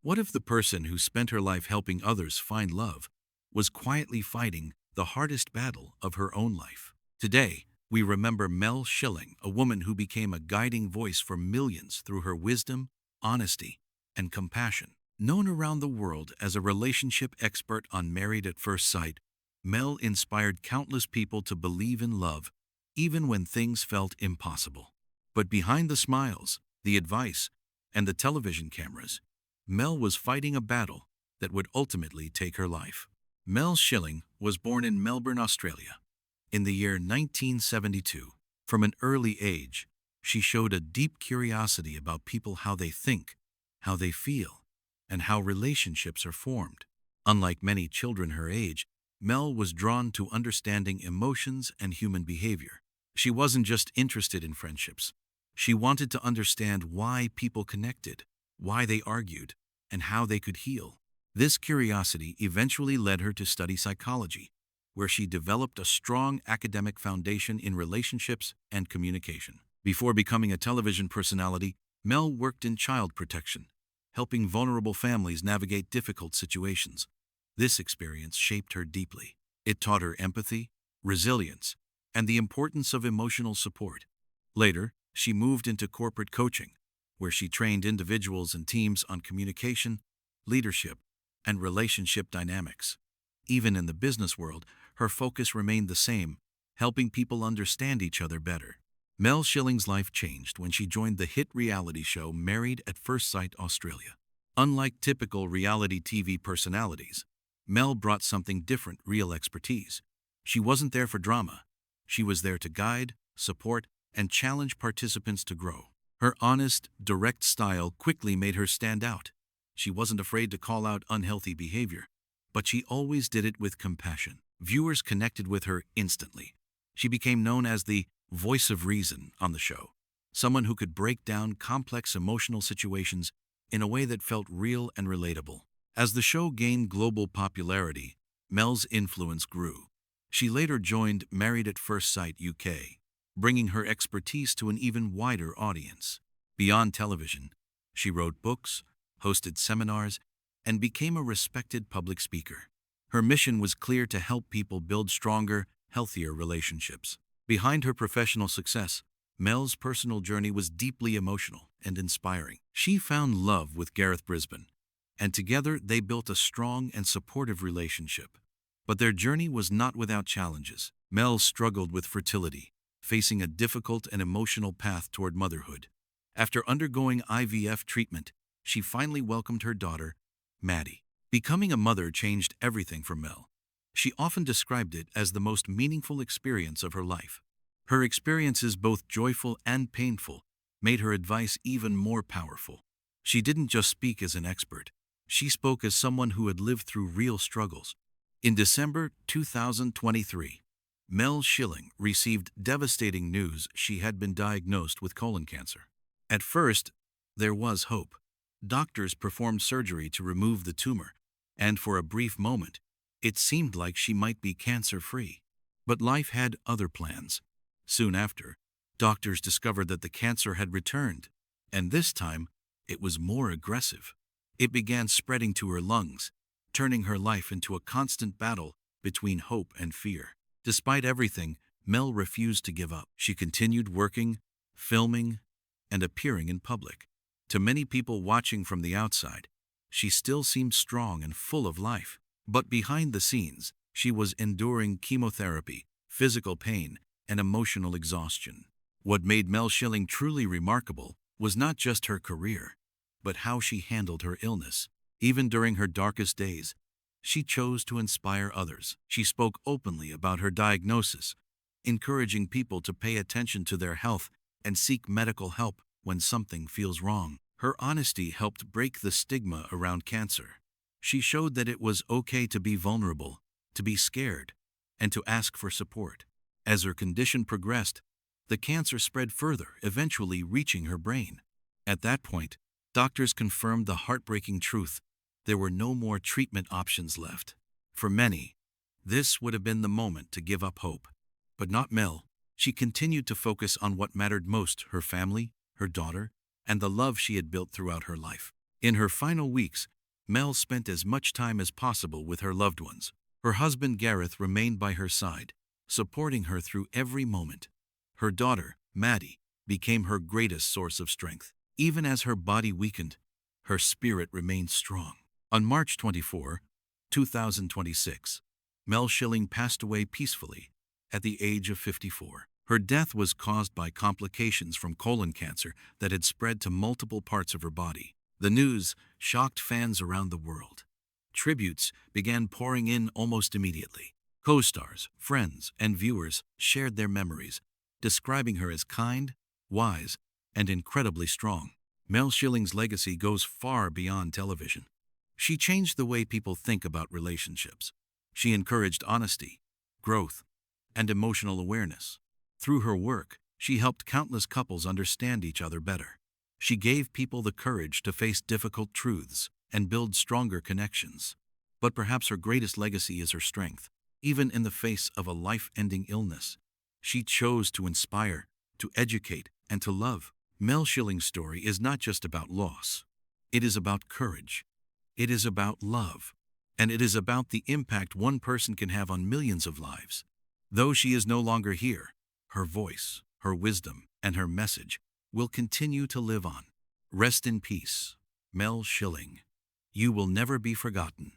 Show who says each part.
Speaker 1: What if the person who spent her life helping others find love was quietly fighting the hardest battle of her own life? Today, we remember Mel Schilling, a woman who became a guiding voice for millions through her wisdom, honesty, and compassion. Known around the world as a relationship expert on Married at First Sight, Mel inspired countless people to believe in love, even when things felt impossible. But behind the smiles, the advice, and the television cameras, Mel was fighting a battle that would ultimately take her life. Mel Schilling was born in Melbourne, Australia, in the year 1972. From an early age, she showed a deep curiosity about people, how they think, how they feel, and how relationships are formed. Unlike many children her age, Mel was drawn to understanding emotions and human behavior. She wasn't just interested in friendships. She wanted to understand why people connected, why they argued, and how they could heal. This curiosity eventually led her to study psychology, where she developed a strong academic foundation in relationships and communication. Before becoming a television personality, Mel worked in child protection, helping vulnerable families navigate difficult situations. This experience shaped her deeply. It taught her empathy, resilience, and the importance of emotional support. Later, she moved into corporate coaching, where she trained individuals and teams on communication, leadership, and relationship dynamics. Even in the business world, her focus remained the same, helping people understand each other better. Mel Schilling's life changed when she joined the hit reality show Married at First Sight Australia. Unlike typical reality TV personalities, Mel brought something different: real expertise. She wasn't there for drama. She was there to guide, support, and challenge participants to grow. Her honest, direct style quickly made her stand out. She wasn't afraid to call out unhealthy behavior, but she always did it with compassion. Viewers connected with her instantly. She became known as the voice of reason on the show, someone who could break down complex emotional situations in a way that felt real and relatable. As the show gained global popularity, Mel's influence grew. She later joined Married at First Sight UK, bringing her expertise to an even wider audience. Beyond television, she wrote books, hosted seminars, and became a respected public speaker. Her mission was clear: to help people build stronger, healthier relationships. Behind her professional success, Mel's personal journey was deeply emotional and inspiring. She found love with Gareth Brisbane, and together they built a strong and supportive relationship. But their journey was not without challenges. Mel struggled with fertility, facing a difficult and emotional path toward motherhood. After undergoing IVF treatment, she finally welcomed her daughter, Maddie. Becoming a mother changed everything for Mel. She often described it as the most meaningful experience of her life. Her experiences, both joyful and painful, made her advice even more powerful. She didn't just speak as an expert. She spoke as someone who had lived through real struggles. In December 2023, Mel Schilling received devastating news: she had been diagnosed with colon cancer. At first, there was hope. Doctors performed surgery to remove the tumor, and for a brief moment, it seemed like she might be cancer-free. But life had other plans. Soon after, doctors discovered that the cancer had returned, and this time, it was more aggressive. It began spreading to her lungs, turning her life into a constant battle between hope and fear. Despite everything, Mel refused to give up. She continued working, filming, and appearing in public. To many people watching from the outside, she still seemed strong and full of life. But behind the scenes, she was enduring chemotherapy, physical pain, and emotional exhaustion. What made Mel Schilling truly remarkable was not just her career, but how she handled her illness. Even during her darkest days, she chose to inspire others. She spoke openly about her diagnosis, encouraging people to pay attention to their health and seek medical help when something feels wrong. Her honesty helped break the stigma around cancer. She showed that it was okay to be vulnerable, to be scared, and to ask for support. As her condition progressed, the cancer spread further, eventually reaching her brain. At that point, doctors confirmed the heartbreaking truth: there were no more treatment options left. For many, this would have been the moment to give up hope. But not Mel. She continued to focus on what mattered most: her family, her daughter, and the love she had built throughout her life. In her final weeks, Mel spent as much time as possible with her loved ones. Her husband Gareth remained by her side, supporting her through every moment. Her daughter, Maddie, became her greatest source of strength. Even as her body weakened, her spirit remained strong. On March 24, 2026, Mel Schilling passed away peacefully at the age of 54. Her death was caused by complications from colon cancer that had spread to multiple parts of her body. The news shocked fans around the world. Tributes began pouring in almost immediately. Co-stars, friends, and viewers shared their memories, describing her as kind, wise, and incredibly strong. Mel Schilling's legacy goes far beyond television. She changed the way people think about relationships. She encouraged honesty, growth, and emotional awareness. Through her work, she helped countless couples understand each other better. She gave people the courage to face difficult truths and build stronger connections. But perhaps her greatest legacy is her strength. Even in the face of a life-ending illness, she chose to inspire, to educate, and to love. Mel Schilling's story is not just about loss. It is about courage. It is about love. And it is about the impact one person can have on millions of lives. Though she is no longer here, her voice, her wisdom, and her message will continue to live on. Rest in peace, Mel Schilling. You will never be forgotten.